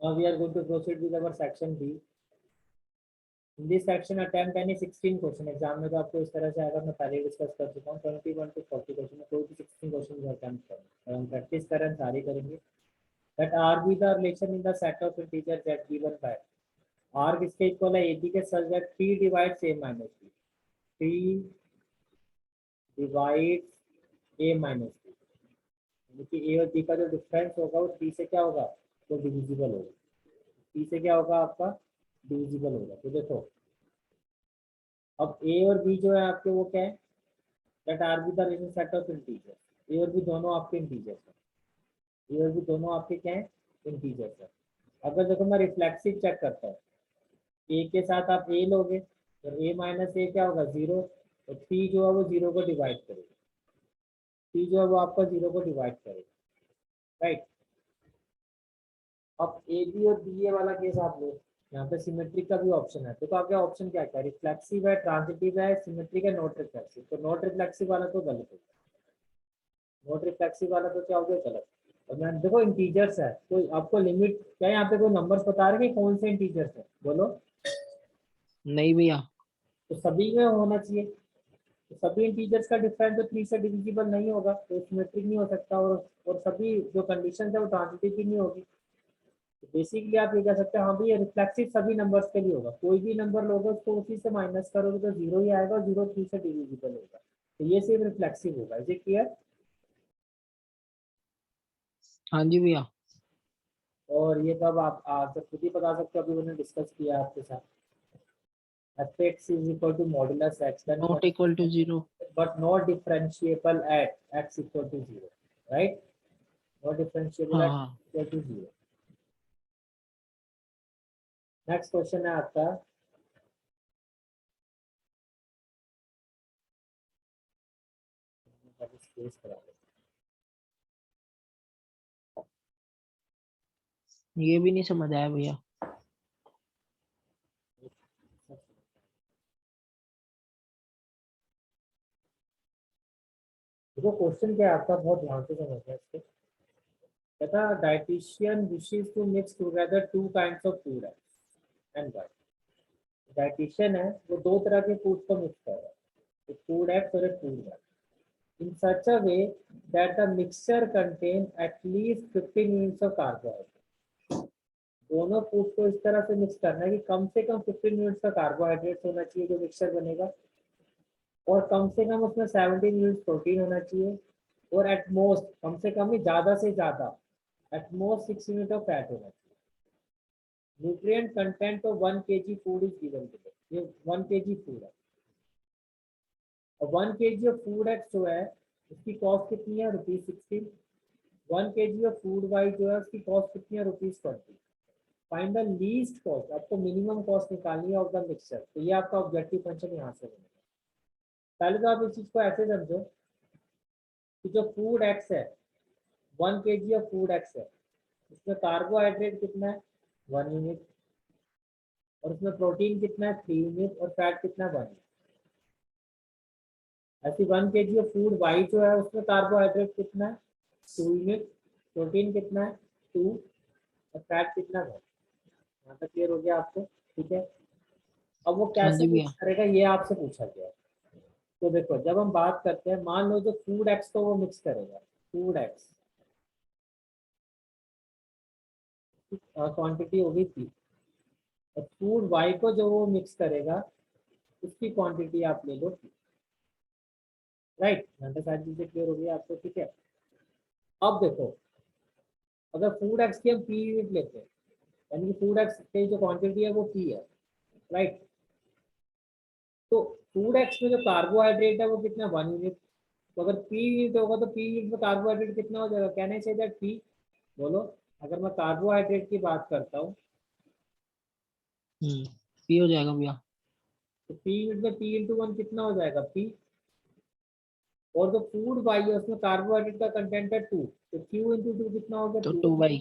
Now we are going to proceed with our section B. In this section attempt any 16 question exam में तो आपको इस तरह से आएगा, मैं पहले डिस्कस कर चुका हूँ 21 to 40 क्वेश्चन में कोई भी 16 क्वेश्चन अटेम्प्ट करें और हम प्रैक्टिस करें सारी करेंगे. That R be the relation in the set of integers that given by R किसके इक्वल है AB के such that P divides A minus B. P divides A minus B. यानी A और B का जो डिफरेंस होगा वो P से क्या होगा, तो डिविजिबल होगा. P से क्या होगा आपका, डिविजिबल होगा. तो देखो अब A और B जो है आपके वो क्या है, that R be the relation set of integer. A और B दोनों आपके इंटीजर्स हैं. A और B दोनों आपके क्या है, इंटीजर्स हैं. अगर देखो मैं रिफ्लेक्सिव चेक करता हूँ, A के साथ आप A लोगे तो A माइनस A क्या होगा, 0. और P जो है वो 0 को डिवाइड करेगा. P जो है वो आपका 0 को डिवाइड करेगा, राइट. अब ए बी और बी ए वाला केस आप लो, यहाँ पे सिमेट्रिक का भी ऑप्शन है. तो आपका ऑप्शन क्या है, रिफ्लेक्सिव है, ट्रांजिटिव है, सिमेट्रिक है, नॉट रिफ्लेक्सिव. तो नॉट रिफ्लेक्सिव वाला तो गलत होगा. नॉट रिफ्लेक्सिव वाला तो क्या हो गया, गलत. और मैं देखो इंटीजर्स है तो आपको लिमिट क्या है, यहाँ पे कोई नंबर्स बता रहे हैं कौन से इंटीजर्स है, बोलो. नहीं भैया. तो सभी में होना चाहिए. तो सभी इंटीजर्स का डिफरेंस तो 3 से डिविजिबल नहीं होगा, तो सिमेट्रिक नहीं हो सकता. और सभी जो कंडीशन है वो ट्रांजिटिव भी नहीं होगी. तो बेसिकली आप ये कह सकते हैं हाँ भाई ये रिफ्लेक्सिव सभी नंबर्स के लिए होगा. कोई भी नंबर लोगे उसको उसी से माइनस करोगे तो 0 ही आएगा, 0 3 से डिविजिबल होगा. तो ये सिर्फ रिफ्लेक्सिव होगा. Is it clear? हाँ जी भैया. और ये तब आप जब खुद ही बता सकते हो, अभी मैंने डिस्कस किया आपके साथ. fx is equal to modulus x, then not equal to 0. but not differentiable at x equal to 0, right? Not differentiable at हाँ. equal to 0. नेक्स्ट क्वेश्चन है आपका, स्पेस करा दो. ये भी नहीं समझ आया भैया. देखो क्वेश्चन क्या है आपका, बहुत ध्यान से समझना इसको. कहता dietitian wishes to mix together two kinds of food and Y. Dietitian है वो दो तरह के फूड को मिक्स कर रहा है, एक फूड एक्स और एक food Y, in such a way that the mixture contain at least 15 units of carbohydrate. दोनों फूड को इस तरह से मिक्स करना है कि कम से कम 15 यूनिट्स का कार्बोहाइड्रेट होना चाहिए जो मिक्सचर बनेगा, और कम से कम उसमें 17 यूनिट प्रोटीन होना चाहिए, और एट मोस्ट, कम से कम ही ज्यादा से ज्यादा, at most 6 unit of fat होना चाहिए. Nutrient content of 1 kg food is given to. ये 1 kg फूड है, और 1 kg ऑफ फूड एक्स जो है उसकी कॉस्ट कितनी है, ₹16. 1 kg ऑफ फूड वाई जो है उसकी कॉस्ट कितनी है, ₹20. फाइंड द लीस्ट कॉस्ट, आपको मिनिमम कॉस्ट निकालनी है ऑफ द मिक्सचर. तो ये आपका ऑब्जेक्टिव फंक्शन यहाँ से बनेगा. पहले तो आप इस चीज को ऐसे समझो कि जो फूड एक्स है, 1 kg ऑफ फूड एक्स है, उसमें कार्बोहाइड्रेट कितना है, 1 यूनिट, और उसमें प्रोटीन कितना है, 3 यूनिट, और फैट कितना है, 1 यूनिट. ऐसी 1 kg ऑफ फूड वाई जो है उसमें कार्बोहाइड्रेट कितना है, 2 यूनिट, प्रोटीन कितना है, 2, और फैट कितना है. यहाँ तक क्लियर हो गया आपको? ठीक है. अब वो हाँ कैसे जी भैया. मिक्स करेगा ये आपसे पूछा गया है. तो देखो जब हम बात करते हैं, मान लो जो फूड एक्स को वो मिक्स करेगा, फूड एक्स क्वांटिटी होगी 3, और फूड वाई को जो वो मिक्स करेगा उसकी क्वांटिटी आप ले लो 3, राइट. यहाँ तक सारी चीजें क्लियर हो गई आपको? ठीक है. अब देखो अगर फूड एक्स की हम पी यूनिट लेते हैं, यानी कि फूड एक्स की जो क्वांटिटी है वो पी है, राइट. तो फूड एक्स में जो कार्बोहाइड्रेट है वो कितना, 1 यूनिट. तो अगर पी यूनिट होगा तो पी यूनिट में कार्बोहाइड्रेट कितना हो जाएगा, कहने से दैट पी. बोलो, अगर मैं कार्बोहाइड्रेट की बात करता हूँ पी हो जाएगा भैया. तो पी यूनिट में पी इंटू 1 कितना हो जाएगा, पी. और जो फूड वाई है उसमें कार्बोहाइड्रेट का कंटेंट है 2, तो क्यू इंटू 2 कितना हो गया, तो 2. 2 बाई.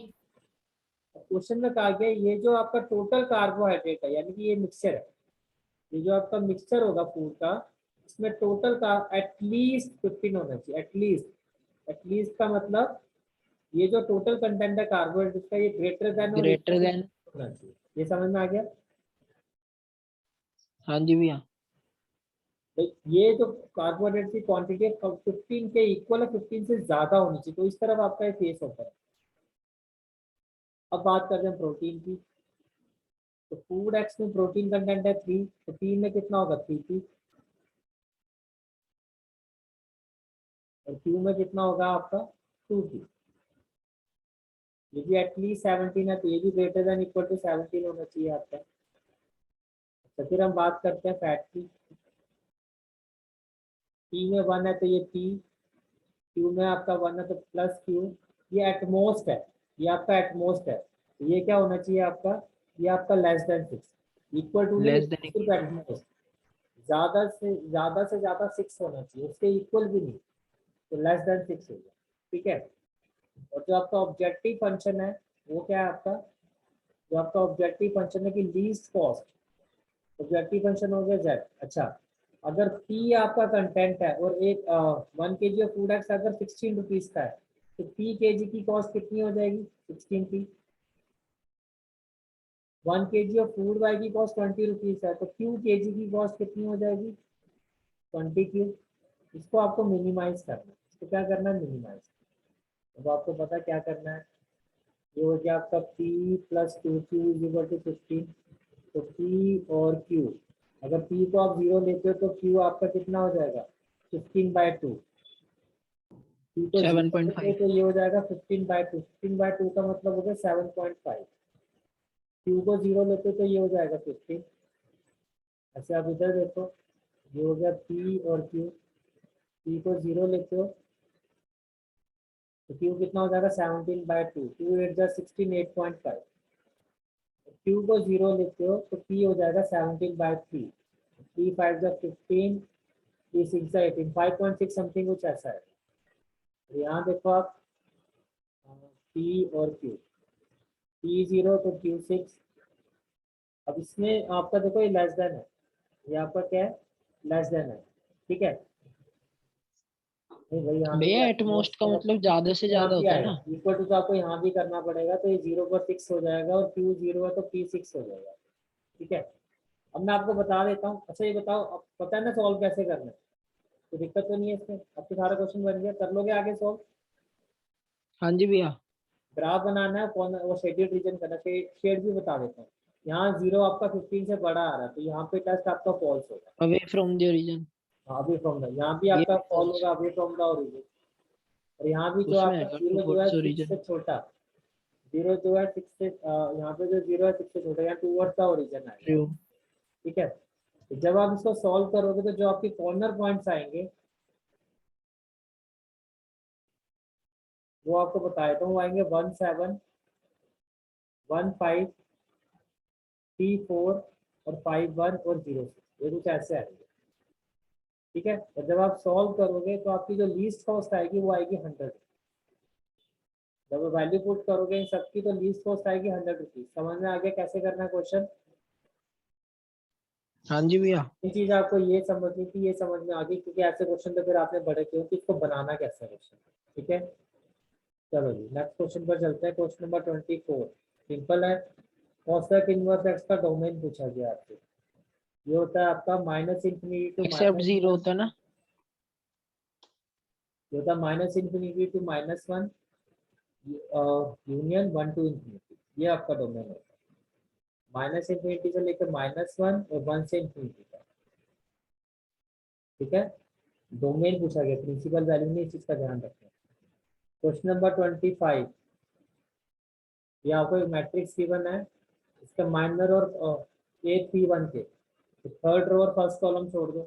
क्वेश्चन में कहा गया ये जो आपका टोटल कार्बोहाइड्रेट है, यानी कि ये मिक्सचर है, ये जो आपका मिक्सचर होगा फूड का, इसमें टोटल का एटलीस्ट 15 होना चाहिए. एटलीस्ट, एटलीस्ट का मतलब ये जो टोटल कंटेंट है कार्बोहाइड्रेट का ये ग्रेटर देन और ग्रेटर देन। होना चाहिए। ये समझ में आ गया? हाँ जी भैया। तो ये जो कार्बोहाइड्रेट की क्वांटिटी है 15 के इक्वल है, 15 से ज्यादा होनी चाहिए, तो इस तरफ आपका ये फेस होता है। अब बात करते हैं प्रोटीन की। तो फूड एक्स में प्रोटीन कंटेंट है 3, तो 3 में कितना होगा 3p, और क्यू में कितना होगा आपका 2p। ये भी एटलीस्ट 17 है, तो ये भी ग्रेटर देन इक्वल टू 17 होना चाहिए आपका। तो फिर हम बात करते हैं फैट की। पी में 1 है तो ये पी, क्यू में आपका 1 है तो प्लस क्यू। ये एटमोस्ट है, ये आपका एटमोस्ट है, तो ये क्या होना चाहिए आपका, ये आपका लेस देन 6। इक्वल टू नहीं, लेस देन सिर्फ एटमोस्ट। ज्यादा से ज्यादा 6 होना चाहिए, उसके इक्वल भी नहीं, तो लेस देन 6 होगा। ठीक है। और जो आपका ऑब्जेक्टिव फंक्शन है वो क्या है आपका, जो आपका ऑब्जेक्टिव फंक्शन है कि लीस्ट कॉस्ट, ऑब्जेक्टिव फंक्शन हो गया जेड। अच्छा, अगर पी आपका कंटेंट है और एक 1 kg ऑफ फूड एक्स अगर 16 रुपीज का है, तो पी केजी की कॉस्ट कितनी हो जाएगी 16p। 1 kg of food Y की कॉस्ट 20 रुपीज है, तो क्यू केजी की कॉस्ट कितनी हो जाएगी 20q। इसको आपको मिनिमाइज करना है, इसको क्या करना है मिनिमाइज। अब आपको पता क्या करना है, ये हो गया आपका p plus 2q is equal to 15। तो p और q, अगर p को आप 0 लेते हो तो q आपका कितना हो जाएगा 15/2। p को 0 लेते हो 7.5। तो ये हो जाएगा 15/2। 15/2 का मतलब हो गया 7.5। q को 0 लेते हो तो ये हो जाएगा 15। ऐसे आप इधर देखो, ये हो गया p और q। p को 0 लेते हो तो q कितना हो जाएगा 17/2। 2 8 जा 16, 8.5। q को 0 लेते हो तो p हो जाएगा 17/3। 3 5 जा 15, 3 6 जा 18, 5.6 समथिंग कुछ ऐसा है। तो यहाँ देखो आप p और q, p 0 तो q 6। अब इसमें आपका देखो ये लेस देन है, ये आपका क्या है लेस देन है। ठीक है, नहीं भाई यहाँ पे भैया भी एटमोस्ट का almost मतलब ज्यादा से यहाँ ज्यादा भी होता है आएगा ना। इक्वल टू, तो आपको यहाँ भी करना पड़ेगा, तो ये 0 पर 6 हो जाएगा और q 0 है तो p 6 हो जाएगा। ठीक है, अब मैं आपको बता देता हूँ। अच्छा ये बताओ, अब पता है ना सॉल्व कैसे करना है, तो दिक्कत तो नहीं है इसमें, अब तो सारा क्वेश्चन बन गया, कर लोगे आगे सॉल्व। हाँ जी भैया। ग्राफ बनाना है, कौन वो शेडेड रीजन करना है, शेड भी बता देता हूँ। यहाँ 0 आपका 15 से बड़ा आ रहा है, तो यहाँ पे टेस्ट आपका फॉल्स होगा। Away from the origin. हाँ, अभी फ्रॉम द, यहाँ भी ये आपका भी फॉल फॉल्स। होगा अभी फ्रॉम द ओरिजिन। और यहाँ भी जो उसमें आपका आएगा जीरो जो है टुवर्ड्स 6 ओरिजिन। से छोटा, जीरो जो है 6 से यहाँ पे जो 0 है 6 से छोटा, यहाँ टूवर्ड्स द ओरिजिन आएगा। ट्रू। ठीक है, तो जब आप इसको सॉल्व करोगे तो जो आपके कॉर्नर पॉइंट्स आएंगे वो आपको बताया था, वो आएंगे 1 7 1 5 3 4 और 5 1 और 0 6, ये कुछ ऐसे आएंगे। ठीक है, और जब आप सॉल्व करोगे तो आपकी जो लीस्ट कॉस्ट आएगी वो आएगी 100। जब वैल्यू पुट करोगे इन सबकी तो लीस्ट कॉस्ट आएगी 100 रुपीज। समझ में आ गया कैसे करना है क्वेश्चन। हाँ जी भैया। ये चीज आपको ये समझनी थी, ये समझ में आ गई, क्योंकि ऐसे क्वेश्चन तो फिर आपने बड़े किए कि इसको बनाना कैसे है क्वेश्चन। ठीक है, चलो जी नेक्स्ट क्वेश्चन पर चलते हैं। क्वेश्चन नंबर 24 सिंपल है। कॉसेक इनवर्स एक्स का डोमेन पूछा गया आपसे। ये होता है आपका minus infinity to except minus, zero होता है ना। ये होता है minus infinity to -1 union 1 to infinity, ये आपका डोमेन होता है। माइनस इंफिनिटी से लेकर -1 और 1 से इंफिनिटी तक। ठीक है, डोमेन पूछा गया, प्रिंसिपल वैल्यू नहीं, इस चीज का ध्यान रखना। क्वेश्चन नंबर 25, ये आपको एक मैट्रिक्स गिवन है, इसका माइनर और A31 के, तो थर्ड रो और फर्स्ट कॉलम छोड़ दो,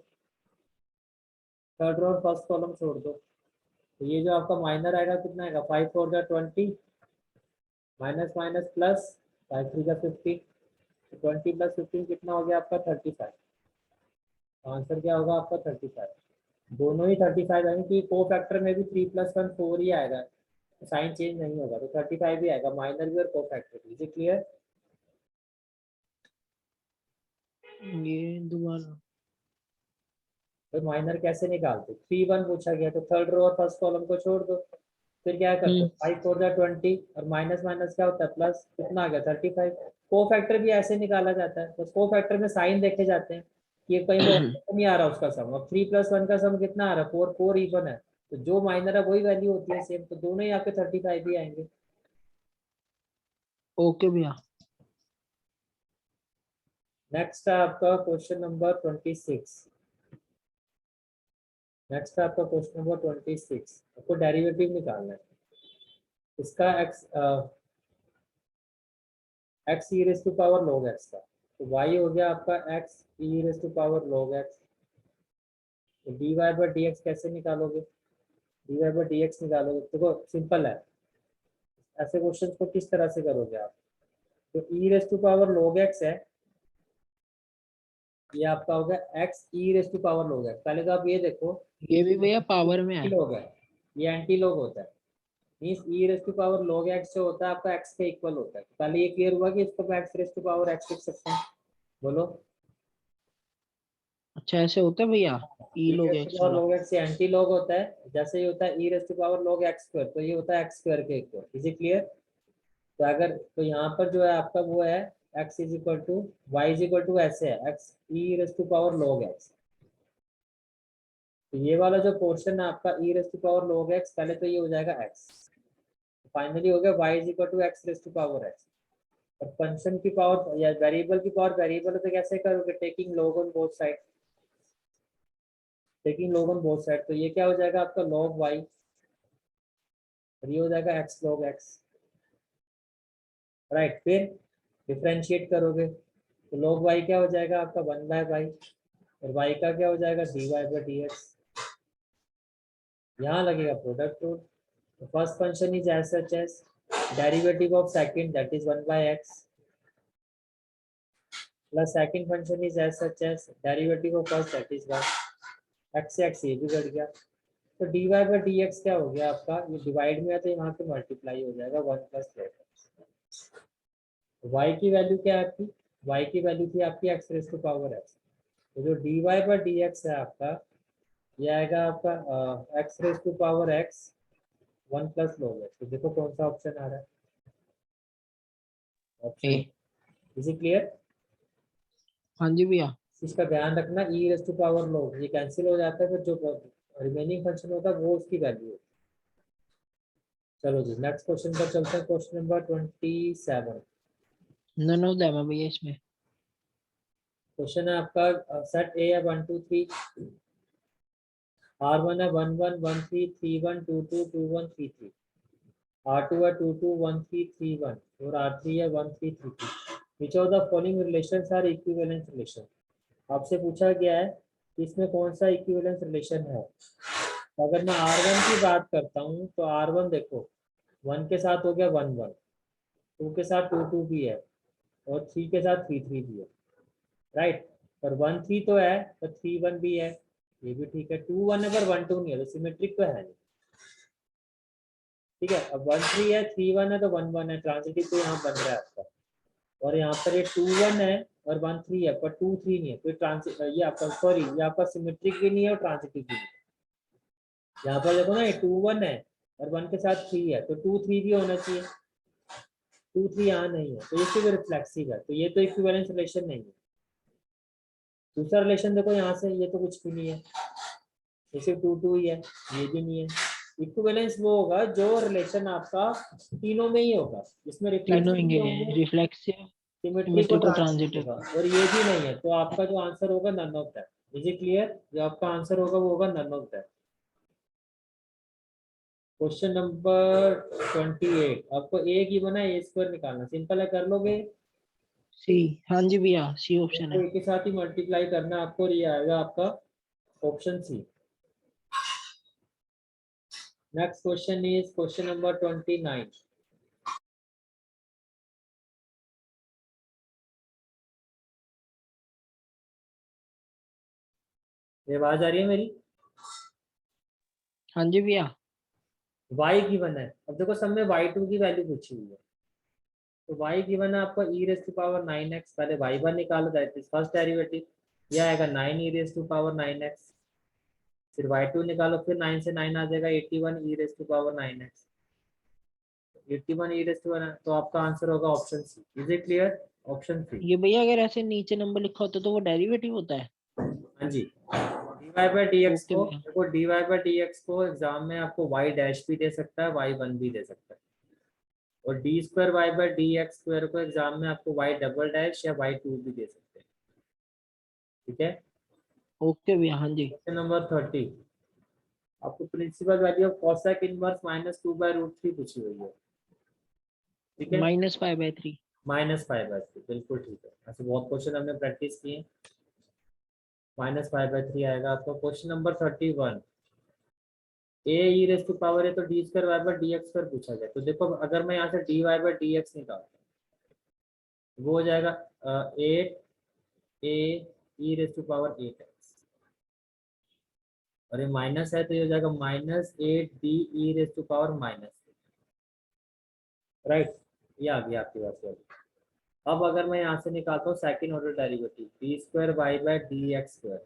थर्ड रो और फर्स्ट कॉलम छोड़ दो। तो ये जो आपका माइनर आएगा कितना आएगा 5 4 जा 20, माइनस माइनस प्लस 5 3 जा 15, 20 प्लस 15 कितना हो गया आपका 35। आंसर क्या होगा आपका 35। दोनों ही 35 आएंगे, क्योंकि को फैक्टर में भी 3 + 1 4 ही आएगा, साइन चेंज नहीं होगा, तो 35 भी आएगा, माइनर भी और को फैक्टर भी। Is clear? ये दोबारा। तो माइनर कैसे निकालते, 3 1 पूछा गया तो थर्ड रो और फर्स्ट कॉलम को छोड़ दो, फिर क्या करते हैं, 5 4 20 और माइनस माइनस क्या होता है प्लस, कितना आ गया 35। को फैक्टर भी ऐसे निकाला जाता है, तो को फैक्टर में साइन देखे जाते हैं कि कहीं वो नहीं आ रहा उसका सम। अब 3 + 1 का सम कितना आ रहा है 4, 4 इवन है, तो जो माइनर है वही वैल्यू होती है सेम, तो दोनों ही आपके 35 ही आएंगे। ओके भैया। नेक्स्ट है आपका क्वेश्चन नंबर 26। नेक्स्ट है आपका क्वेश्चन नंबर 26, आपको डेरिवेटिव निकालना है इसका x e raise to power log x का, तो y हो गया आपका x e raise to power log x। तो dy बाय dx कैसे निकालोगे, dy बाय dx निकालोगे, देखो सिंपल है। ऐसे क्वेश्चंस को किस तरह से करोगे आप, तो e raise to power log x है, ये आपका हो गया x e raise to power log x। पहले तो आप ये देखो, ये भी भैया पावर में है। log है, ये एंटी log होता है, means e raise to power log x जो होता है आपका x के इक्वल होता है। पहले ये क्लियर हुआ कि इसको मैं x raise to power x लिख सकता हूँ, बोलो। अच्छा ऐसे होता है भैया, e e log raise to x power वाला। log x एंटी log होता है, जैसे ये होता है e raise to power log x square, तो ये होता है x स्क्वायर के इक्वल। Is it clear? तो अगर तो यहाँ पर जो है आपका वो है x is equal to y is equal to ऐसे है x e raise to power log x। तो ये वाला जो पोर्शन है आपका e raise to power log x, पहले तो ये हो जाएगा x, फाइनली हो गया y is equal to x raise to power x। और फंक्शन की पावर या वेरिएबल की पावर वेरिएबल तो कैसे करोगे, taking log on both side, taking log on both side. तो ये क्या हो जाएगा आपका log y, और ये हो जाएगा x log x, राइट। फिर डिफरेंशिएट करोगे तो log y क्या हो जाएगा आपका 1/y, और y का क्या हो जाएगा dy/dx। यहाँ लगेगा प्रोडक्ट रूल। तो first function is as such as derivative of second that is 1/x plus second function is as such as derivative of first that is 1। x से x ये भी बढ़ गया, तो dy/dx क्या हो गया आपका, ये डिवाइड में है तो यहाँ पे मल्टीप्लाई हो जाएगा 1 + y की वैल्यू क्या है आपकी, y की वैल्यू थी आपकी x raise to power x। तो जो dy/dx है आपका, ये आएगा आपका x raise to power x 1 + log x। तो देखो कौन सा ऑप्शन आ रहा है, A. Option. Is it clear? हाँ जी भैया। इसका ध्यान रखना, e raise to power log ये कैंसिल हो जाता है, फिर जो रिमेनिंग फंक्शन होता है वो उसकी वैल्यू होती है। चलो जी नेक्स्ट क्वेश्चन पर चलते हैं, question number 27। None of them है भैया इसमें। क्वेश्चन है आपका सेट ए है 1 2 3, R1 है 1 1 1 3 3 1 2 2 2 1 3 3, R2 है 2 2 1 3 3 1, और R3 है 1 3 3 3। Which of the following relations are equivalent relation? आपसे पूछा गया है कि इसमें कौन सा इक्विवेलेंस रिलेशन है। तो अगर मैं R1 की बात करता हूँ तो R1 देखो 1 के साथ हो गया 1 1, 2 के साथ 2 2 भी है, और 3 के साथ 3 3 भी है, राइट। पर 1 3 तो है, पर 3 1 भी है, ये भी ठीक है। 2 1 है पर 1 2 नहीं है, तो सिमेट्रिक तो है नहीं, ठीक है। अब 1 3 है 3 1 है तो 1 1 है, ट्रांजिटिव तो यहाँ बन रहा है आपका। और यहाँ पर ये 2 1 है और 1 3 है, पर 2 3 नहीं है, तो ट्रांजिट ये आपका सॉरी ये आपका सिमेट्रिक भी नहीं है और ट्रांजिटिव भी नहीं है। यहाँ पर देखो ना, ये 2 1 है और 1 के साथ 3 है, तो 2 3 भी होना चाहिए, 2 3 यहाँ नहीं है, तो ये सिर्फ रिफ्लेक्सिव है, तो ये तो इक्विवेलेंस रिलेशन नहीं है। दूसरा रिलेशन देखो यहाँ से, ये तो कुछ भी नहीं है, ये सिर्फ 2 2 ही है, ये भी नहीं है। इक्विवेलेंस वो होगा जो रिलेशन आपका तीनों में ही होगा, जिसमें तीनों रिफ्लेक्सिव भी इंगे होंगे, रिफ्लेक्सिव, सिमेट्रिक और सिमेट्रिक और ट्रांजिटिव ट्रांजिटिव। होगा, और ये भी नहीं है, तो आपका जो आंसर होगा none of that. Is it clear? जो आपका आंसर होगा वो होगा none of that. Question number 28, आपको ए की बना ए स्क्वायर निकालना, सिंपल है, कर लोगे। सी। हाँ जी भैया, सी ऑप्शन इसको है। ए के साथ ही मल्टीप्लाई करना है आपको, और ये आएगा आपका option C. Next question is question number 29। ये आवाज आ रही है मेरी? हाँ जी भैया। y गिवन है, अब देखो सब में y2 की वैल्यू पूछी हुई है, तो y गिवन है आपका e raise to power 9x, पहले y1 निकालो दैट इज फर्स्ट डेरिवेटिव, ये आएगा 9 e raise to power 9x। फिर y2 निकालो, फिर 9 से 9 आ जाएगा 81 e raise to power 9x। 81 e raised to 1 है, तो आपका आंसर होगा option C. Is it clear? Option C. ये भैया अगर ऐसे नीचे नंबर लिखा होता तो वो डेरिवेटिव होता है? हाँ जी, dy by dx ओके को भैया। देखो, dy by dx को एग्जाम में आपको y डैश भी दे सकता है, y1 भी दे सकता है, और d square y by d x square को एग्जाम में आपको y डबल डैश या y2 भी दे सकते हैं। ठीक है। ओके भैया हाँ जी। क्वेश्चन नंबर 30, आपको principal value of cosec inverse -2/√3 पूछी हुई है। ठीक है, -5/3। -5/3 बिल्कुल ठीक है। ऐसे बहुत क्वेश्चन हमने प्रैक्टिस किए। -5/3 आएगा आपका। Question number 31, a E raise to power है तो d square y by d x square पूछा गया। तो देखो अगर मैं यहाँ से d y by d x निकालता हूँ, वो हो जाएगा 8 a E raise to power 8x, और ये माइनस है तो ये हो जाएगा -8 b E raise to power minus, right. ये आ गया आपके पास वाली। अब अगर मैं यहाँ से निकालता हूँ second order derivative, d square y by d x square,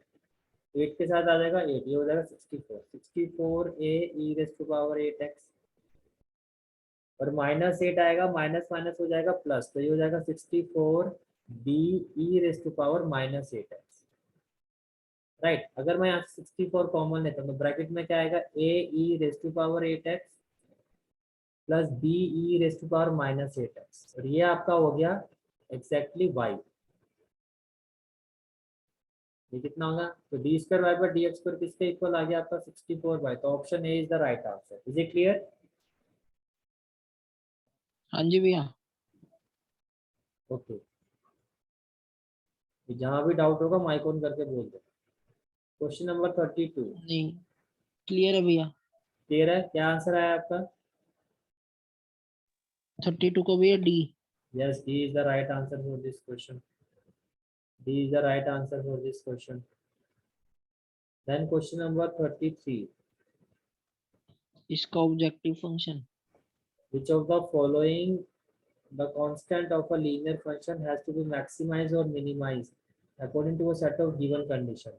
8 के साथ आ जाएगा 8, ये हो जाएगा 64 ए ई रेस टू पावर 8x, और -8 आएगा, माइनस माइनस हो जाएगा प्लस, तो ये हो जाएगा 64 b E raise to power -8x, right. अगर मैं यहाँ से 64 कॉमन लेता हूँ तो ब्रैकेट में क्या आएगा, A E raise to power 8x plus B E raise to power -8x, और ये आपका हो गया एग्जैक्टली y। ये कितना होगा, तो d square y by d x square किसके इक्वल आ गया आपका 64y, तो option A is the right answer. Is it clear? हाँ जी भैया। ओके, जहां भी डाउट होगा माइक ऑन करके बोल दो। क्वेश्चन नंबर 32, नहीं, क्लियर है भैया। क्लियर है? क्या आंसर आया आपका? 32 को भैया D. Yes, D is the right answer for this question. D is the right answer for this question. Then question number 33, इसका objective function. which of the following the constant of a linear function has to be maximized or minimized according to a set of given condition?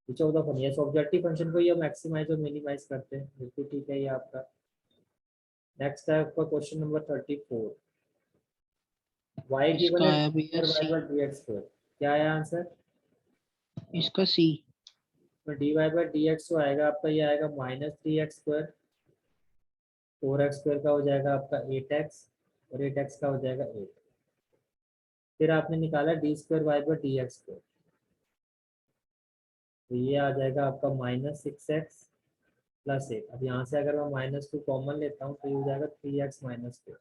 which of the function, yes objective function को ये maximise और minimise करते हैं, बिल्कुल ठीक है ये आपका। नेक्स्ट है आपका क्वेश्चन नंबर 34, y गिवन इसका है आया भैया y सी। बाय dx स्क्वायर, क्या है आंसर? इसका सी। तो dy बाय dx तो आएगा आपका, ये आएगा -3x स्क्वायर, 4x स्क्वायर का हो जाएगा आपका 8x, और 8x का हो जाएगा 8। फिर आपने निकाला d square y by d x square, तो ये आ जाएगा आपका -6x प्लस 8। अब यहाँ से अगर मैं -2 कॉमन लेता हूँ तो ये हो जाएगा 3x माइनस 4,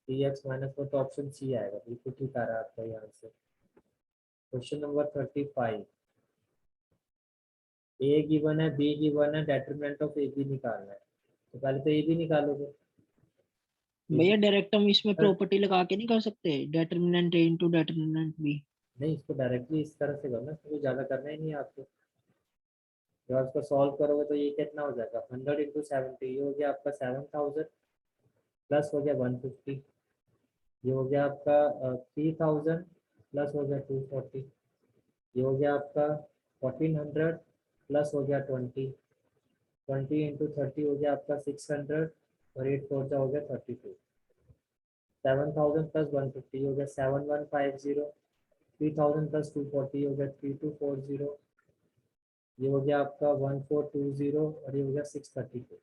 3x माइनस 4, तो ऑप्शन सी आएगा, बिल्कुल ठीक आ रहा है आपका यहाँ से। क्वेश्चन नंबर 35, ए गिवन है, बी गिवन है, डेटरमिनेंट ऑफ ए बी निकालना है, तो पहले तो ए बी निकालोगे। भैया डायरेक्ट हम इसमें प्रॉपर्टी लगा के नहीं कर सकते, determinant A into determinant B? नहीं, इसको डायरेक्टली इस तरह से करना, इसको ज़्यादा करना ही नहीं है आपको। जब आप इसको सॉल्व करोगे तो ये कितना हो जाएगा, 100 इंटू 70, ये हो गया आपका 7000 प्लस हो गया 150, ये हो गया आपका 3000 प्लस हो गया 240, ये हो गया आपका 1400 प्लस हो गया 20, 20 इंटू 30 हो गया आपका 600, और 8 4 हो गया 32, 7000 प्लस 150 हो गया 7150, 3000 प्लस 240 हो गया 3240, ये हो गया आपका 1420, और ये हो गया 632।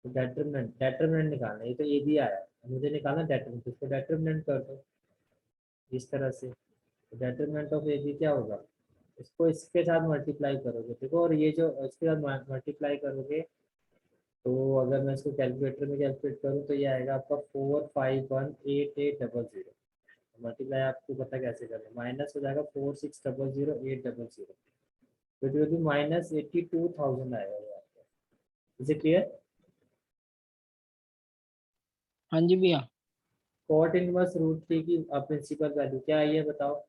तो डेटरमिनेंट निकालना है, ये तो ये भी आया, मुझे निकालना डेटरमिनेंट, इसको डेटरमिनेंट कर दो इस तरह से। तो डेटरमिनेंट ऑफ ए बी क्या होगा, इसको इसके साथ मल्टीप्लाई करोगे, देखो, और ये जो इसके साथ मल्टीप्लाई करोगे, तो अगर मैं इसको कैलकुलेटर में कैलकुलेट करूँ तो ये आएगा आपका 451880। मल्टीप्लाई आपको पता कैसे करना है, माइनस हो जाएगा 4600800, तो इट विल बी -82,000 आएगा ये आपका। Is it clear? हाँ जी भैया। कॉट इनवर्स √3 की प्रिंसिपल वैल्यू क्या है ये बताओ।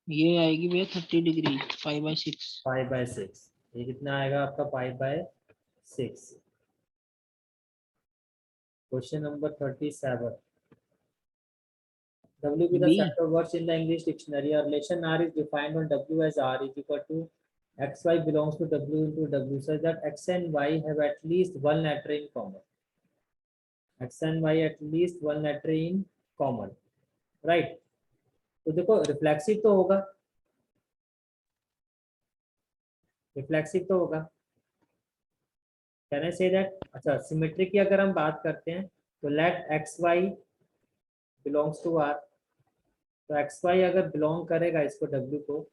ये आएगी भैया 30 डिग्री, 5/6। 5/6, ये कितना आएगा आपका 5/6। Question number 37, W be the be. set of words in the English dictionary. A relation R is defined when W as R is equal to xy belongs to w into w such that x and y have at least one letter in common. x and y at least one letter in common, right? तो देखो reflexive तो होगा, reflexive तो होगा, can I say that? अच्छा, symmetry की अगर हम बात करते हैं तो let x y belongs to R, तो एक्स वाई अगर बिलोंग करेगा इसको डब्ल्यू को,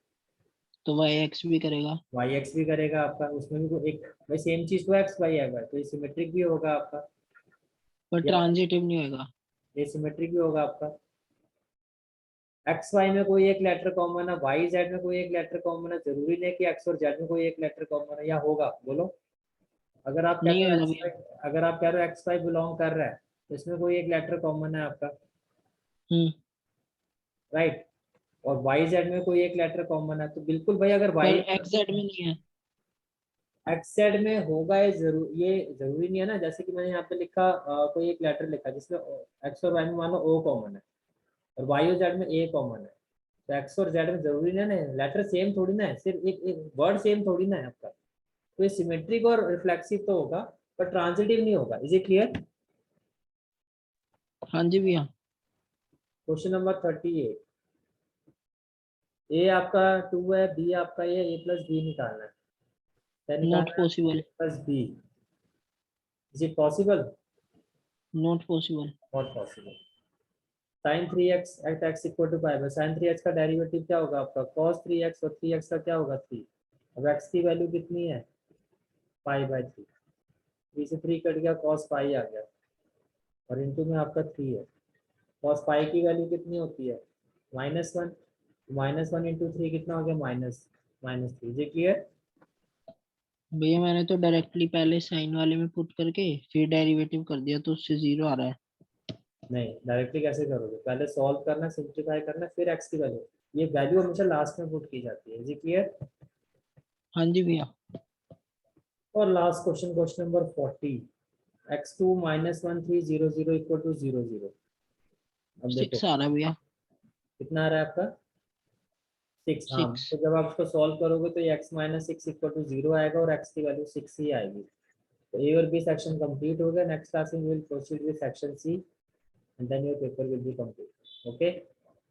तो वाई एक्स भी करेगा। वाई एक्स भी करेगा आपका, उसमें भी कोई एक भाई सेम चीज तो एक्स वाई है भाई, तो ये सिमेट्रिक भी होगा आपका, पर या ट्रांजिटिव नहीं होगा। ये सिमेट्रिक भी होगा आपका। एक्स वाई में कोई एक लेटर कॉमन है, वाई जेड में कोई एक लेटर कॉमन है, जरूरी नहीं कि एक्स और जेड में कोई एक लेटर कॉमन है, या होगा बोलो? अगर आप नहीं कहते हो होगा एक्स भैया। वाई, अगर आप कह रहे हो एक्स वाई बिलोंग कर रहा है तो इसमें कोई एक लेटर कॉमन है आपका, हम्म। राइट? और वाई जेड में कोई एक लेटर कॉमन है, तो बिल्कुल भाई अगर पर वाई एक्स जेड में नहीं है। एक्स जेड में होगा, ये जरूरी नहीं है ना। जैसे कि मैंने यहाँ पे लिखा कोई एक लेटर लिखा जिसमें एक्स और वाई में मान लो ओ कॉमन है और वाई और जेड में ए कॉमन है, तो एक्स और जेड में जरूरी नहीं है ना, लेटर सेम थोड़ी ना है, सिर्फ एक वर्ड सेम थोड़ी ना है आपका। तो ये सिमेट्रिक और रिफ्लेक्सिव तो होगा पर ट्रांजिटिव नहीं होगा। Is it clear? हाँ जी भैया। क्वेश्चन नंबर 38, ए आपका 2 है, बी आपका ये ए प्लस बी निकालना है, क्या नॉट निकालना है? Possible. A plus B. Is it possible? Not possible. Not possible. Sine 3x at x equal to pi by, sine 3x का डेरिवेटिव क्या होगा आपका? कॉस 3x, और 3x का क्या होगा? 3। अब x की वैल्यू कितनी है? Pi by 3। 3 से 3 कट गया, कॉस पाई आ गया, और इनटू में आपका 3 है। कॉस पाई की वैल्यू कितनी होती है? -1। -1 इंटू 3 कितना हो गया? -3। ये क्लियर? भैया मैंने तो डायरेक्टली पहले साइन वाले में पुट करके फिर डेरिवेटिव कर दिया तो उससे जीरो आ रहा है। नहीं, डायरेक्टली कैसे करोगे? पहले सॉल्व करना, सिंप्लीफाई करना, फिर x की वैल्यू, ये वैल्यू हमेशा लास्ट में पुट की जाती है। जी क्लियर? हाँ जी भैया। और last question, question number 40, x2 -1 3 0 0 equal to 0 0। अब देखो 6 आ रहा है भैया। कितना आ रहा है आपका? 6। हाँ, 6। तो जब आप इसको सॉल्व करोगे तो ये x - 6 इक्वल टू 0 आएगा और x की वैल्यू 6 ही आएगी। तो ए और बी सेक्शन कंप्लीट हो गया। नेक्स्ट क्लास में will proceed with section C and then your paper will be complete. Okay.